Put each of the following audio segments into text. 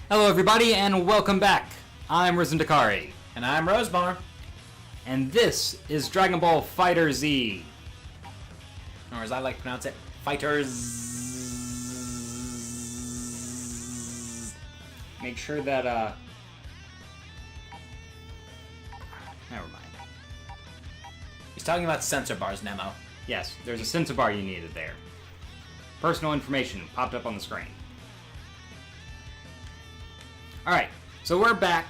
Hello everybody and welcome back. I'm Ryzzen&NemoGaming. And I'm Rosebar. And this is Dragon Ball FighterZ. Or as I like to pronounce it, FighterZ. Make sure that, never mind. He's talking about sensor bars, Nemo. Yes, there's a sensor bar you needed there. Personal information popped up on the screen. Alright, so we're back.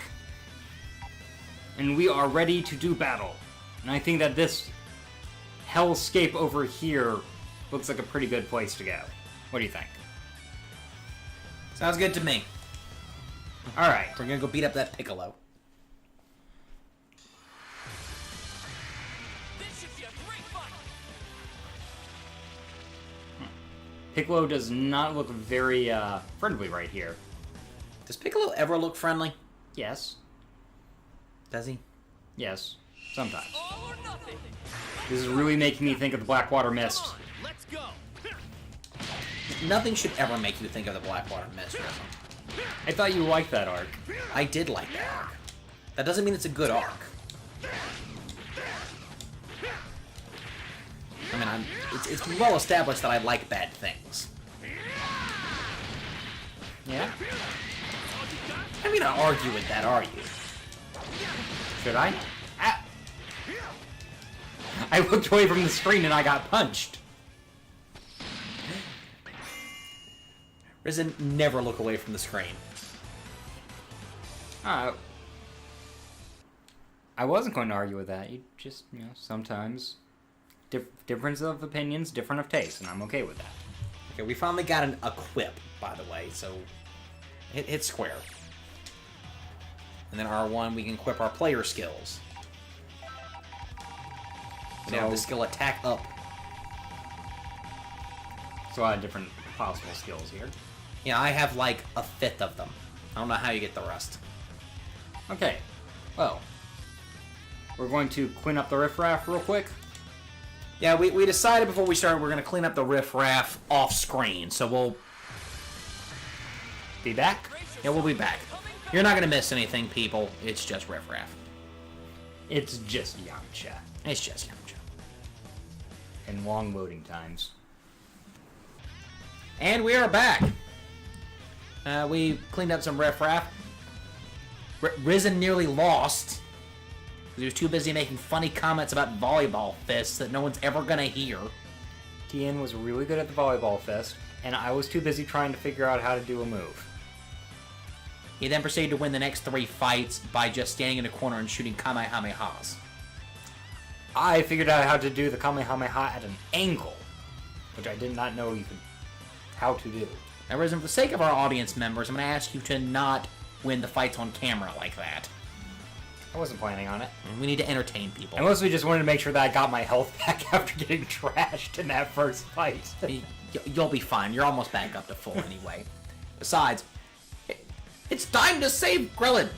And we are ready to do battle. And I think that this hellscape over here looks like a pretty good place to go. What do you think? Sounds good to me. Alright. We're gonna go beat up that Piccolo. This should be a great fight. Piccolo does not look very friendly right here. Does Piccolo ever look friendly? Yes. Does he? Yes. Sometimes. All or nothing. This is really making me think of the Blackwater Mist. Come on, let's go. Nothing should ever make you think of the Blackwater Mist, Ryzzen. I thought you liked that arc. I did like that arc. That doesn't mean it's a good arc. I mean, it's well established that I like bad things. Yeah? I'm gonna argue with that, are you? Should I? Ah. I looked away from the screen and I got punched. Ryzzen, never look away from the screen. I wasn't going to argue with that. You just, sometimes difference of opinions, different of taste, and I'm okay with that. Okay, we finally got an equip, by the way, so hit square. And then R1, we can equip our player skills. We have the skill attack up. So a lot of different possible skills here. Yeah, I have like a fifth of them. I don't know how you get the rest. Okay, well, we're going to clean up the riffraff real quick. Yeah, we decided before we started we're going to clean up the riffraff off screen, so we'll be back. Yeah, we'll be back. You're not going to miss anything, people. It's just riffraff. It's just Yamcha. It's just Yamcha. And long loading times. And we are back. We cleaned up some riffraff. Ryzzen nearly lost. He was too busy making funny comments about volleyball fists that no one's ever gonna hear. Tien was really good at the volleyball fist, and I was too busy trying to figure out how to do a move. He then proceeded to win the next 3 fights by just standing in a corner and shooting Kamehamehas. I figured out how to do the Kamehameha at an angle, which I did not know how to do. Now, Ryzzen, for the sake of our audience members, I'm gonna ask you to not win the fights on camera like that. I wasn't planning on it. We need to entertain people. I mostly just wanted to make sure that I got my health back after getting trashed in that first fight. You'll be fine. You're almost back up to full anyway. Besides, it's time to save Krillin!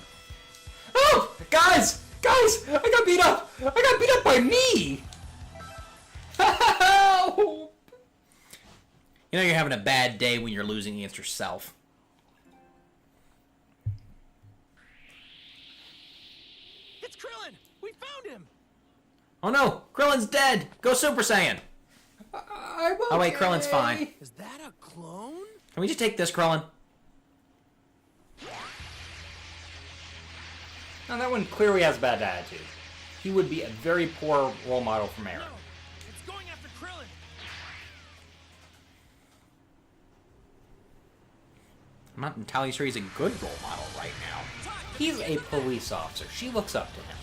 Oh! Guys! Guys! I got beat up! I got beat up by me! Help! You know you're having a bad day when you're losing against yourself. It's Krillin. We found him. Oh no! Krillin's dead! Go Super Saiyan! I'm okay. Oh wait, Krillin's fine. Is that a clone? Can we just take this, Krillin? Now that one clearly has a bad attitude. He would be a very poor role model for Aaron. No, it's going after Krillin. I'm not entirely sure he's a good role model right now. He's a police officer. She looks up to him.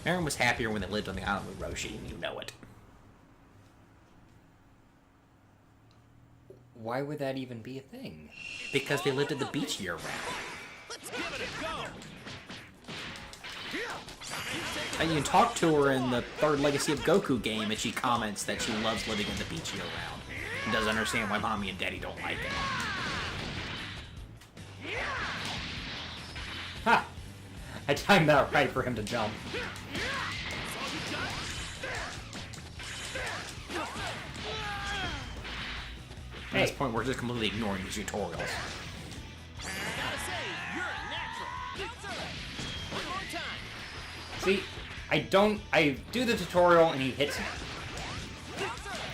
Aaron was happier when they lived on the island with Roshi, and you know it. Why would that even be a thing? Because they lived at the beach year-round. Let's give it a go. And you can talk to her in the third Legacy of Goku game, and she comments that she loves living at the beach year-round. And doesn't understand why Mommy and Daddy don't like it. Ha! I timed that right for him to jump. At this point, we're just completely ignoring these tutorials. Gotta say, you're a natural. Bouncer! One more time. See, I do the tutorial and he hits me.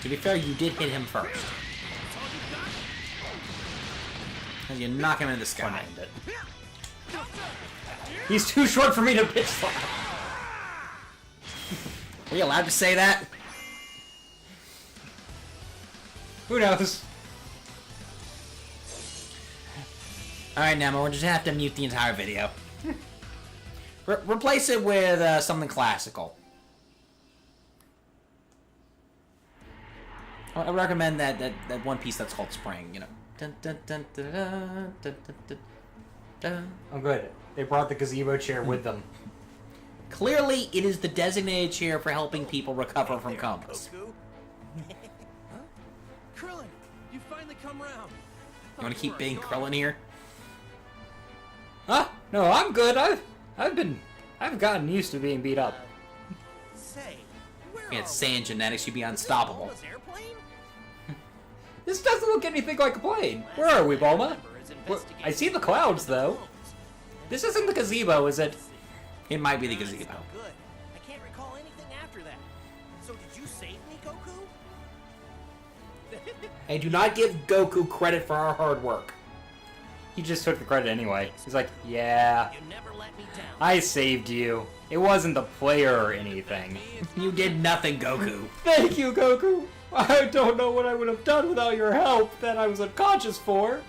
To be fair, you did hit him first. And you knock him into the sky. He's too short for me to pitch slap. Are you allowed to say that? Who knows? Alright, Nemo, we're just gonna have to mute the entire video. Replace it with something classical. I recommend that one piece that's called Spring, you know. Dun, dun, dun, dun, dun, dun, dun, dun. Oh, good. They brought the gazebo chair with them. Clearly, it is the designated chair for helping people recover from comas. Huh? Krillin, you finally come round. You want to keep being Krillin here? Huh? No, I'm good. I've gotten used to being beat up. Say, where You had are Saiyan genetics, you'd be unstoppable. Bulma's airplane? This doesn't look anything like a plane. Where are we, Bulma? I see the clouds, though. This isn't the gazebo, is it? It might be the gazebo. Good. I can't recall anything after that. So did you save me, Goku? Hey, do not give Goku credit for our hard work. He just took the credit anyway. He's like, yeah, You never let me down. I saved you. It wasn't the player or anything. You did nothing, Goku. Thank you, Goku. I don't know what I would have done without your help that I was unconscious for.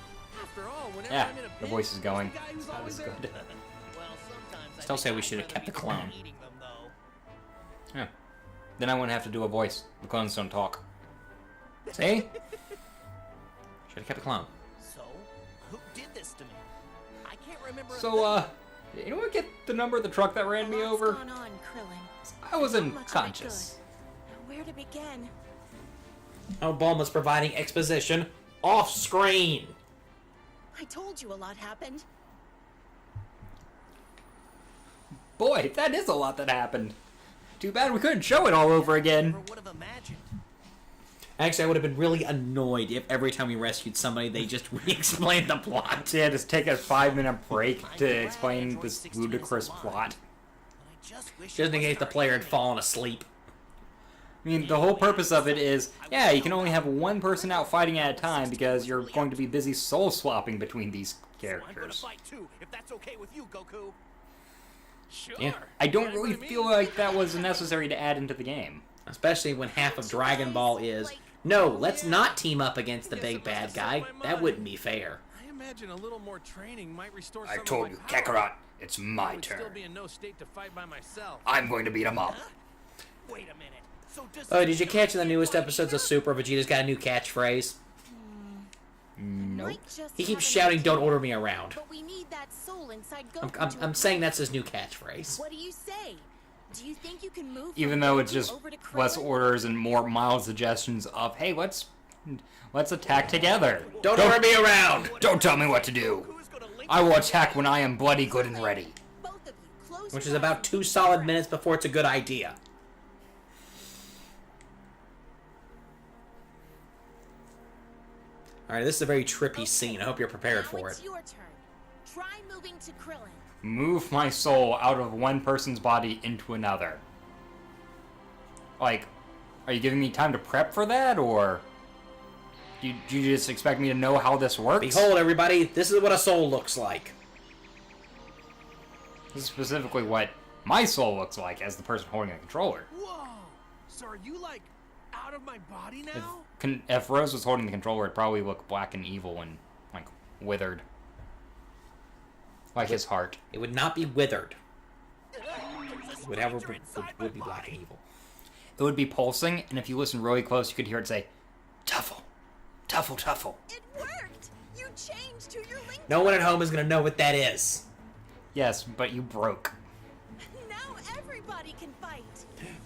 After all, whenever Yeah, I'm in a the pinch, voice is going. I'm the guy who's That always is there. good. Well, sometimes I Still think say we I'm should have gonna kept the be clone. eating them, though. Yeah. Then I wouldn't have to do a voice. The clones don't talk. See? Should have kept the clone. So, who did this to me? I can't remember. a So, thing. did anyone get the number of the truck that ran me A lot's over? gone on, Krillin. I was Not much of it unconscious. good. Where to begin? Oh, Bulma's providing exposition off screen. I told you a lot happened. Boy, that is a lot that happened. Too bad we couldn't show it all over again. Never would have imagined. Actually, I would have been really annoyed if every time we rescued somebody, they just re-explained the plot. Yeah, just take a 5-minute break to explain this ludicrous plot. But I just wish Just in it case wasn't the our player had internet. fallen asleep. I mean, the whole purpose of it is, yeah, you can only have one person out fighting at a time because you're going to be busy soul swapping between these So I'm gonna characters. fight too, if that's okay with you, Goku. Sure. Yeah. I don't Whatever really it feel means. like that was necessary to add into the game. Especially when half of Dragon Ball is, no, let's not team up against the big bad guy. That wouldn't be fair. I imagine a little more training might restore I some told of you, my power. Kakarot, it's I my would still turn. be in no state to fight by myself. I'm going to beat him up. Wait a minute. So does Oh, did you catch in the newest episodes of Super, Vegeta's got a new catchphrase? Nope. Might just He have keeps an shouting, idea, "Don't order me around." But we need that soul inside I'm, Goku I'm, to I'm saying that's his new catchphrase. What do you say? Do you think you can move? Even from though it's Goku just over to less Krillin? orders and more mild suggestions of, hey, let's attack together. Don't order me around! Don't tell me what to do. Who's gonna link I will attack when I am bloody good and ready. Both of you, close Which your is about eyes 2 and solid breath. minutes before it's a good idea. Alright, this is a very trippy scene. I hope you're prepared Now for it's it. your turn. Try moving to Krillin. Move my soul out of one person's body into another. Like, are you giving me time to prep for that, or do you just expect me to know how this works? Behold, everybody, this is what a soul looks like. This is specifically what my soul looks like as the person holding the controller. Whoa! So are you like out of my body If, now? if Rose was holding the controller, it'd probably look black and evil and, like, withered. Like his heart. It would not be withered. There's a Whatever stranger inside would my be black and body. evil. It would be pulsing, and if you listen really close, you could hear it say, Tuffle, Tuffle, Tuffle. It worked. You changed to your link. No one at home is going to know what that is. Yes, but you broke. Now everybody can fight.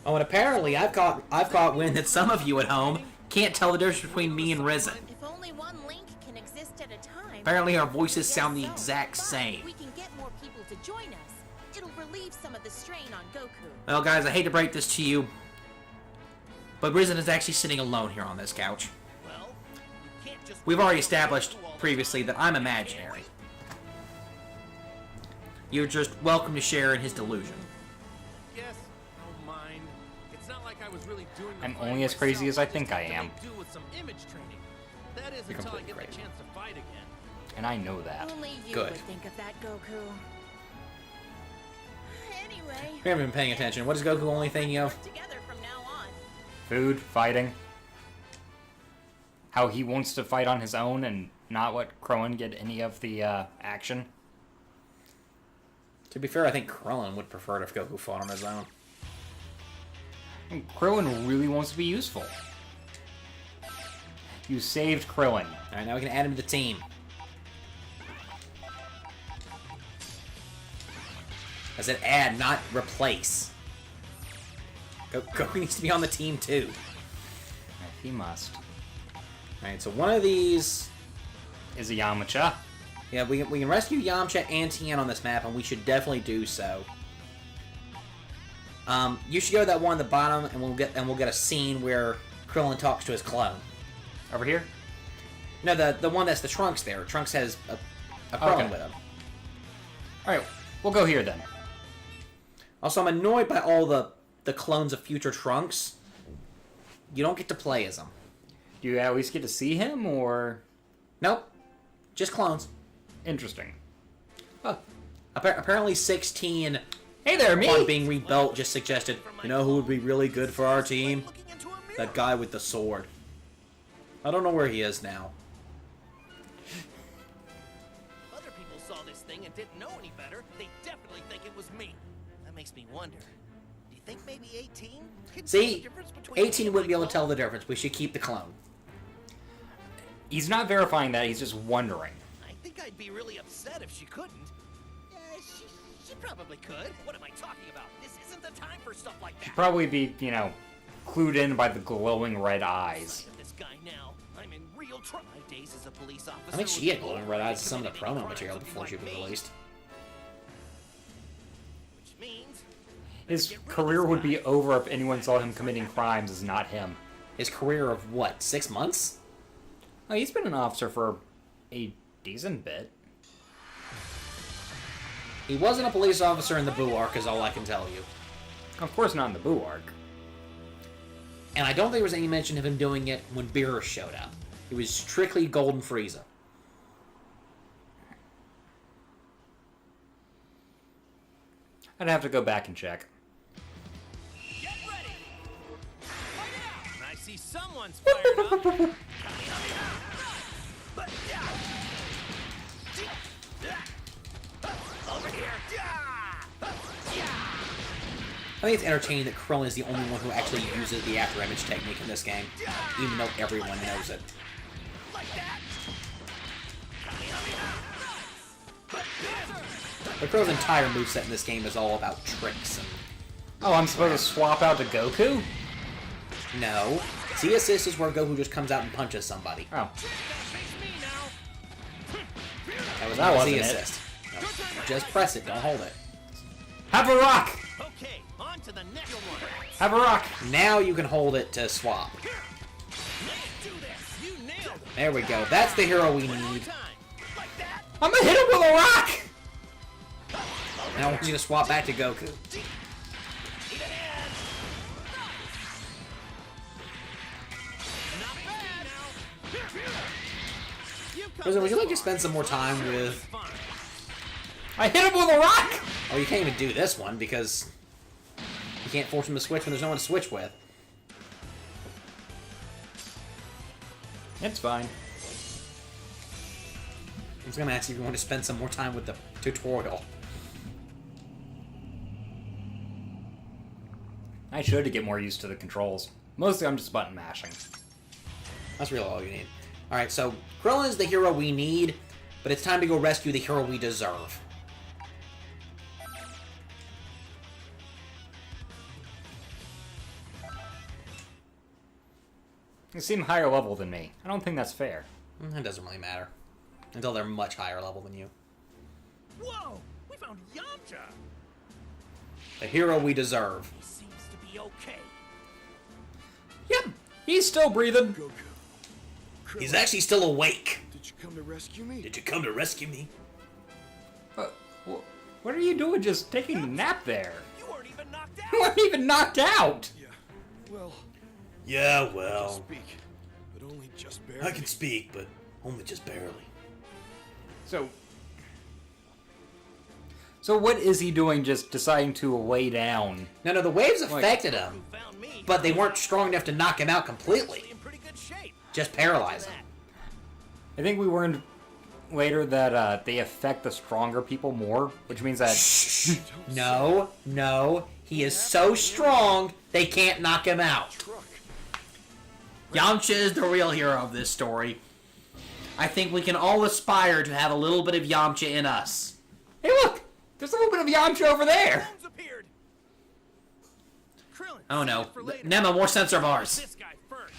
Oh, and apparently I've caught wind that some of you at home can't tell the difference between me and Ryzen. If only one link can exist at a time. Apparently our voices Guess sound the so. exact But same. We can get more people to join us. It'll relieve some of the strain on Goku. Well, guys, I hate to break this to you, but Ryzen is actually sitting alone here on this couch. Well, you can't just We've already established previously that I'm imaginary. You're just welcome to share in his delusion. Yes, I don't mind. It's not like I was really doing the I'm fighting only as crazy myself. as I think I just have to am. make do with some image training. That is You're until I completely get the crazy. chance to fight again. And I know that. Only you Good. would think of that, Goku. Anyway, We haven't been paying attention. What is Goku only thinking of? work together from now on. Food, fighting. How he wants to fight on his own and not let Krillin get any of the action. To be fair, I think Krillin would prefer it if Goku fought on his own. And Krillin really wants to be useful. You saved Krillin. Alright, now we can add him to the team. I said add, not replace. Goku needs to be on the team too. If he must. Alright, so one of these... Is a Yamcha. Yeah, we can rescue Yamcha and Tien on this map, and we should definitely do so. You should go to that one at the bottom, and we'll get a scene where Krillin talks to his clone. Over here? No, the one that's the Trunks there. Trunks has a Krillin Okay. with him. Alright, we'll go here then. Also, I'm annoyed by all the clones of future Trunks. You don't get to play as them. Do you at least get to see him, or... Nope. Just clones. Interesting. Apparently 16 Hey there, me! upon being rebuilt just suggested, you know who would be really good for our team? Looking into a mirror. That guy with the sword. I don't know where he is now. Other people saw this thing and didn't know any better. They definitely think it was me. That makes me wonder. Do you think maybe 18? Could tell the See, difference between me 18 and wouldn't be my able to tell clone? the difference. We should keep the clone. He's not verifying that, he's just wondering. I think I'd be really upset if she couldn't. Yeah, she probably could. What am I talking about? This isn't the time for stuff like that. She'd probably be, you know, clued in by the glowing red eyes. Sight of this guy now. I'm in real trouble. My days as a police officer. I think she was had glowing over. red I eyes in some of the committed any promo crimes material looking before she like was me, released. Which means His career would be over if anyone saw him committing crimes as not him. His career of what, 6 months? Oh, he's been an officer for a decent bit. He wasn't a police officer in the Boo arc, is all I can tell you. Of course not in the Boo arc. And I don't think there was any mention of him doing it when Beerus showed up. It was strictly Golden Frieza. I'd have to go back and check. get ready. Fight it out. I see someone's fired up. Over here. I think it's entertaining that Krillin is the only one who actually uses the after image technique in this game, even though everyone knows it. Like that. But Krillin's entire moveset in this game is all about tricks and... Oh, I'm supposed to swap out to Goku? No. Z assist is where Goku just comes out and punches somebody. Oh. Face me now. That was That not a wasn't Z it. assist. No. Just press it, don't hold it. Have a rock! Okay, on to the next one. Have a rock! Now you can hold it to swap. Do this. You nailed it. There we go. That's the hero we One more need. time. Like that. I'm gonna hit him with a rock! Now I want you to swap back to Goku. Need a hand. Not bad now. You've come Rizzo, would you this like to far. spend some more time with... Fine. I hit him with a rock! Oh, you can't even do this one because you can't force him to switch when there's no one to switch with. It's fine. I was gonna ask you if you want to spend some more time with the tutorial. I should to get more used to the controls. Mostly I'm just button mashing. That's really all you need. Alright, so Krillin is the hero we need, but it's time to go rescue the hero we deserve. You seem higher level than me. I don't think that's fair. It doesn't really matter. Until they're much higher level than you. Whoa! We found Yamcha. The hero we deserve. He seems to be okay. Yep, he's still breathing. Goku. He's actually still awake. Did you come to rescue me? Did you come to rescue me? What are you doing just taking a nap there? You weren't even knocked out. You weren't even knocked out! Yeah. Well, Yeah, I can well, speak, but only just barely. I can speak, but only just barely. So what is he doing just deciding to lay down? No, the waves affected him, Who found me? but they weren't strong enough to knock him out completely. Actually in pretty good shape. Just paralyze him. I think we learned later that they affect the stronger people more, which means that... Shh. No. He is so strong, they can't knock him out. Yamcha is the real hero of this story. I think we can all aspire to have a little bit of Yamcha in us. Hey look! There's a little bit of Yamcha over there! Bones appeared. Krillin, Oh save no. it for later. Nemo, more sensor bars. This guy first.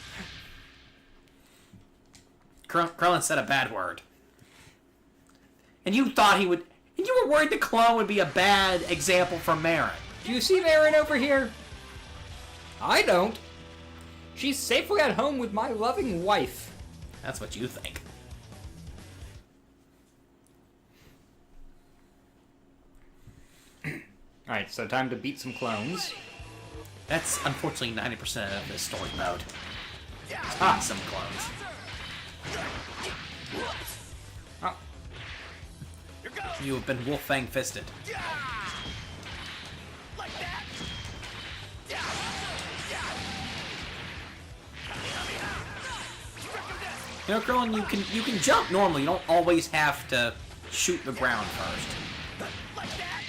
Krillin said a bad word. And you thought he would... And you were worried the clone would be a bad example for Marin. Do you see Marin over here? I don't. She's safely at home with my loving wife. That's what you think. Alright, so time to beat some clones. That's unfortunately 90% of this story mode. Ah, some clones. Oh, You have been wolf-fang fisted. Like that. You know, Krillin, you can jump normally. You don't always have to shoot the ground first. Like that.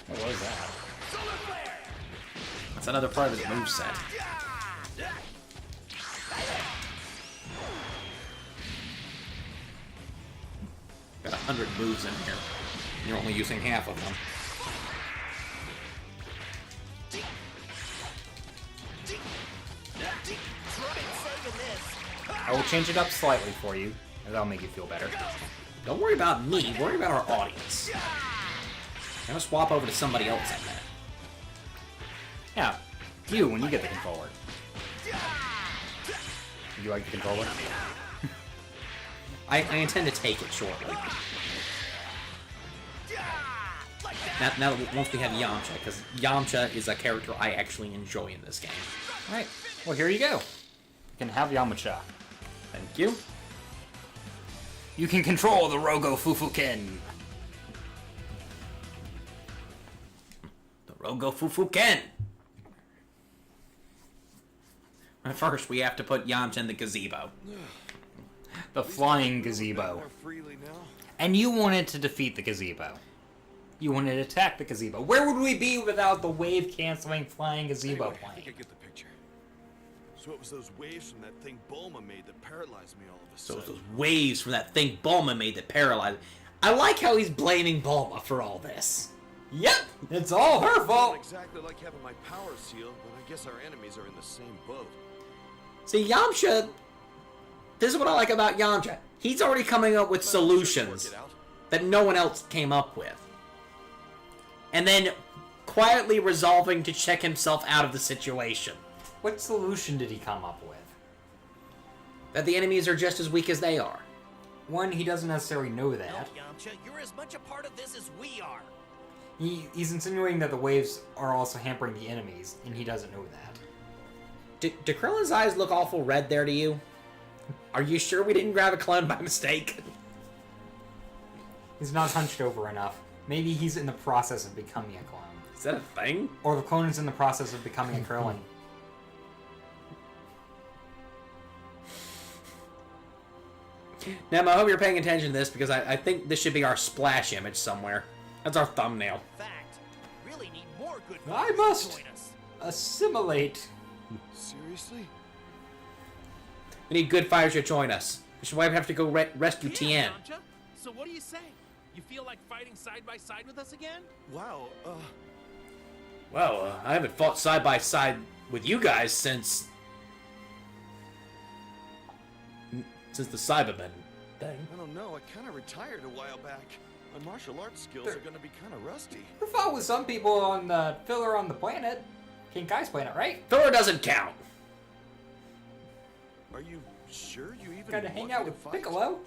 what was that? Solar flare. That's another part of his moveset. Got 100 moves in here. You're only using half of them. I will change it up slightly for you, and that'll make you feel better. Don't worry about me. Worry about our audience. I'm gonna swap over to somebody else in there. Yeah, you when you get the controller. You like the controller? I intend to take it shortly. Now that once we have Yamcha, because Yamcha is a character I actually enjoy in this game. Alright, well here you go. You can have Yamcha. Thank you. You can control the Rogo Fufuken. The Rogo Fufuken! But first, we have to put Yamcha in the gazebo. The flying gazebo. More freely now. And you wanted to defeat the gazebo. You wanted to attack the gazebo. Where would we be without the wave-canceling flying gazebo Anyway, I plane? think I get the picture. So it was those waves from that thing Bulma made that paralyzed me all of a So sudden. it's those waves from that thing Bulma made that paralyzed. I like how he's blaming Bulma for all this. Yep, it's all her Not fault. exactly like having my power sealed, but I guess our enemies are in the same boat. See, Yamcha... This is what I like about Yamcha. He's already coming up with But I'm sure he'll solutions work it out. that no one else came up with. And then quietly resolving to check himself out of the situation. What solution did he come up with? That the enemies are just as weak as they are. One, he doesn't necessarily know No, that. Yamcha, you're as much a part of this as we are. He's insinuating that the waves are also hampering the enemies, and he doesn't know that. Do Krillin's eyes look awful red there to you? Are you sure we didn't grab a clone by mistake? He's not hunched over enough. Maybe he's in the process of becoming a clone. Is that a thing? Or the clone is in the process of becoming a Krillin. Now, I hope you're paying attention to this because I think this should be our splash image somewhere. That's our thumbnail. Fact, really need more good I fighters must- to join us. Assimilate. Seriously? We need good fighters to join us. Which is why we have to go rescue Tien. Yamcha. So what do you say? You feel like fighting side by side with us again? Wow, Well, I haven't fought side by side with you guys since the Cybermen thing. I don't know. I kind of retired a while back. My martial arts skills are gonna be kind of rusty. We fought with some people on the filler on the planet. King Kai's planet, right? Thor doesn't count. Are you sure you even Gotta hang want out me to with fight? Piccolo.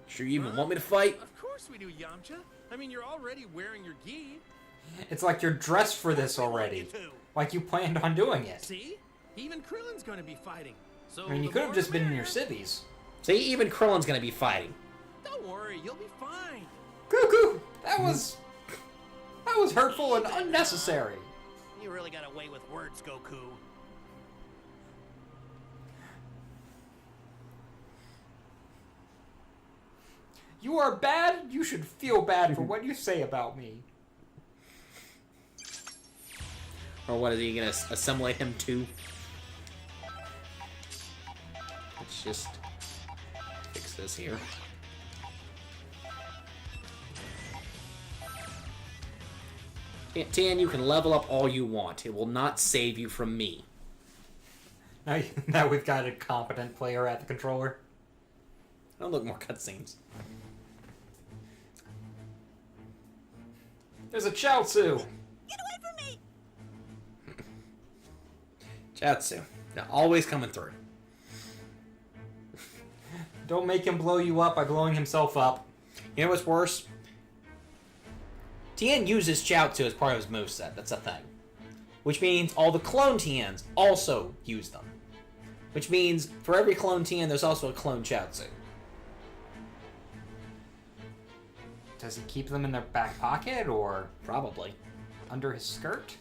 Sure you even want me to fight? Of course we do, Yamcha. I mean, you're already wearing your gi. It's like you're dressed for this We want already. you to. Like you planned on doing it. See? Even Krillin's going to be fighting. So I mean, you the could have more just the been in your merrier. civvies. See, even Krillin's gonna be fighting. Don't worry, you'll be fine. Cuckoo! That was hurtful and unnecessary. You really got away with words, Goku. You are bad. You should feel bad for what you say about me. Or what is he gonna assimilate him to? Let's just fix this here. Tan, you can level up all you want. It will not save you from me. Now we've got a competent player at the controller. Don't look more cutscenes. There's a Chaozu. Get away from me! Jatsu. Now, always coming through. Don't make him blow you up by blowing himself up. You know what's worse? Tien uses Chaozu as part of his moveset. That's a thing. Which means all the clone Tiens also use them. Which means for every clone Tien, there's also a clone Chaozu. Does he keep them in their back pocket or Probably. under his skirt?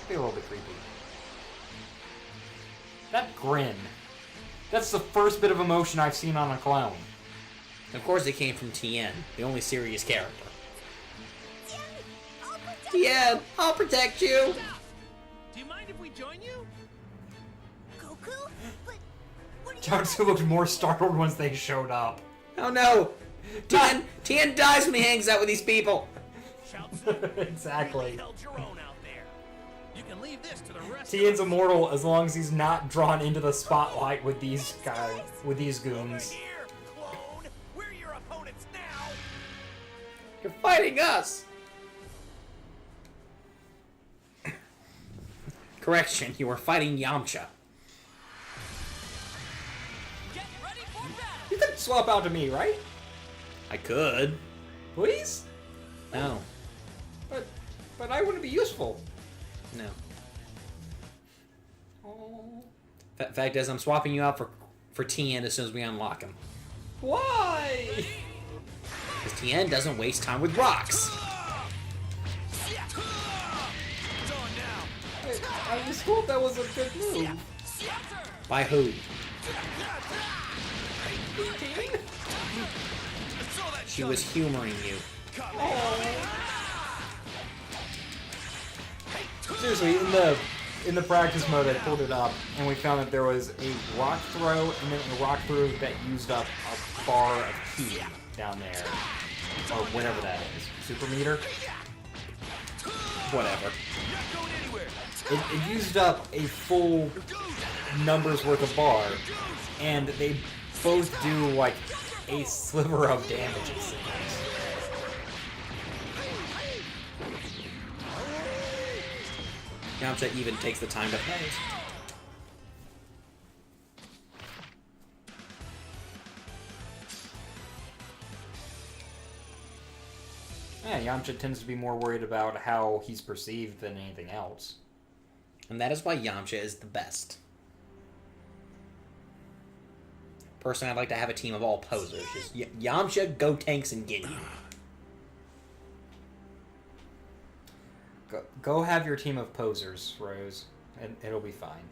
Be a little bit creepy. That grin. That's the first bit of emotion I've seen on a clone. Of course, it came from Tien, the only serious character. I'll protect Tien, I'll protect you! Do you mind if we join you? Goku? But what are you Chaozu looked more startled once they showed up. Oh no! Tien dies when he hangs out with these people! Chaozu, Exactly. really held your own out there. You can leave this to the rest Tien's of us. immortal as long as he's not drawn into the spotlight with these guys, with these Over goons. here, clone. We're your opponents now. You're fighting us! Correction, you were fighting Yamcha. Get ready for battle. You could swap out to me, right? I could. Please? No. But I wouldn't be useful. No. Oh. Fact is, I'm swapping you out for Tien as soon as we unlock him. Why? Because Tien doesn't waste time with rocks. I just thought that was a good move. By who? She was humoring you. Seriously, in the practice mode, I pulled it up, and we found that there was a rock throw, and then a rock throw that used up a bar of ki down there, or whatever that is. Super meter. Whatever. It used up a full number's worth of bar, and they both do like a sliver of damage. It seems. Yamcha even takes the time to pose. Yeah, Yamcha tends to be more worried about how he's perceived than anything else. And that is why Yamcha is the best. Personally, I'd like to have a team of all posers. Just Yamcha, Gotenks, and Ginyu. Go have your team of posers, Rose, and it'll be fine.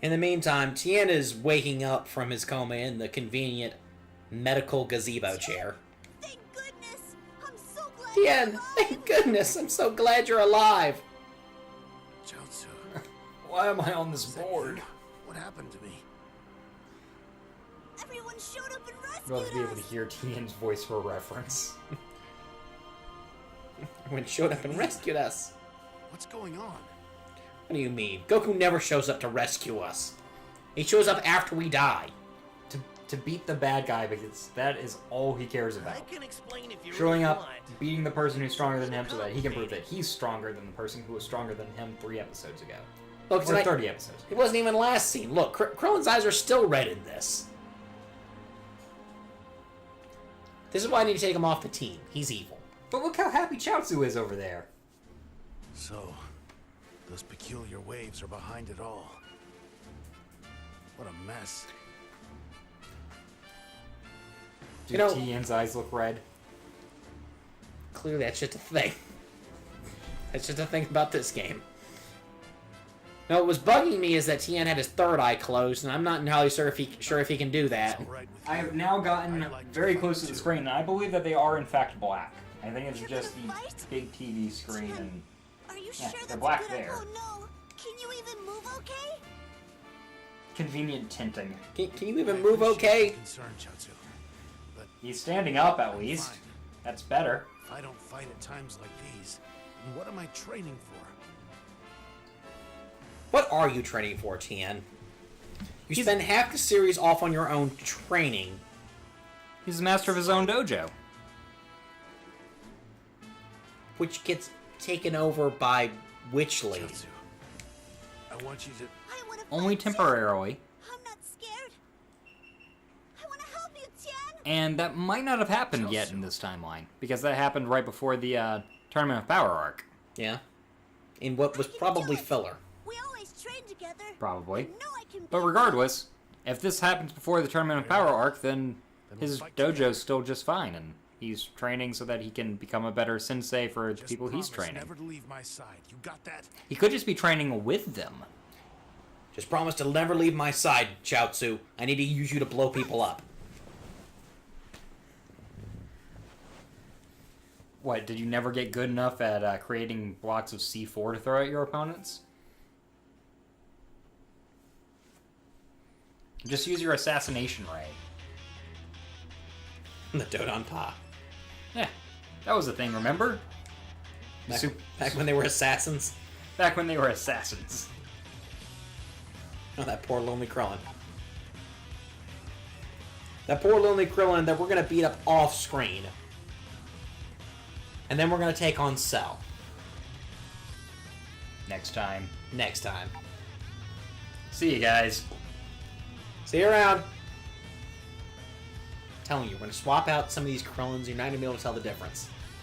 In the meantime, Tien is waking up from his coma in the convenient medical gazebo chair. Thank goodness! I'm so glad Tien, you're alive. thank goodness, I'm so glad you're alive. Chaozu, Why am I on this board? what happened to me? Everyone showed up and You'll have rescued to be able to us. hear Tien's voice for reference. When showed up and rescued us. What's going on? What do you mean? Goku never shows up to rescue us. He shows up after we die. to beat the bad guy because that is all he cares I about. can explain if you Showing really up, want. beating the person who's stronger than him so that he can prove that he's stronger than the person who was stronger than him 3 episodes ago. Look, Or tonight, 30 episodes ago. it wasn't even last scene. Look, Krillin's eyes are still red in this. This is why I need to take him off the team. He's evil. But look how happy Chaozu is over there. So, those peculiar waves are behind it all. What a mess. Do You know- Tien's eyes look red? Clearly, that's just a thing. That's just a thing about this game. No, what was bugging me is that Tien had his third eye closed, and I'm not entirely sure if he can do that. All right with I you. have now gotten I'd like to very fight close to the too. screen, and I believe that they are in fact black. I think it's You're just gonna the fight? big TV screen and Are you Yeah, sure they're that's black a good there. idea? Oh no! Can you even move okay? convenient tinting. Can you even I move appreciate okay? your concern, Chaozu. But He's standing up at least. fine. That's better. If I don't fight at times like these, then what am I training for? What are you training for, Tien? You He's- spend half the series off on your own training. He's the master of his own dojo. Which gets taken over by Witchley. Chaozu, I want you to... I want to Only fight Tien. temporarily. I'm not scared. I want to help you, Tien. And that might not have happened yet in this timeline, because that happened right before the Tournament of Power arc. Yeah. In what was I can probably do it. filler. We always train together. Probably. I know I can But beat you. regardless, if this happens before the Tournament of Power arc, then his fight together. dojo's still just fine, and he's training so that he can become a better sensei for the Just people he's promise training. never to leave my side. You got that? He could just be training with them. Just promise to never leave my side, Chaozu. I need to use you to blow people up. What, did you never get good enough at creating blocks of C4 to throw at your opponents? Just use your assassination ray. The Dodon Pa. Yeah, that was a thing, remember? Back when they were assassins. Back when they were assassins. Oh, that poor lonely Krillin. That poor lonely Krillin that we're gonna beat up off screen. And then we're gonna take on Cell. Next time. Next time. See you guys. See you around. telling you, we're gonna swap out some of these Krillins, you're not gonna be able to tell the difference.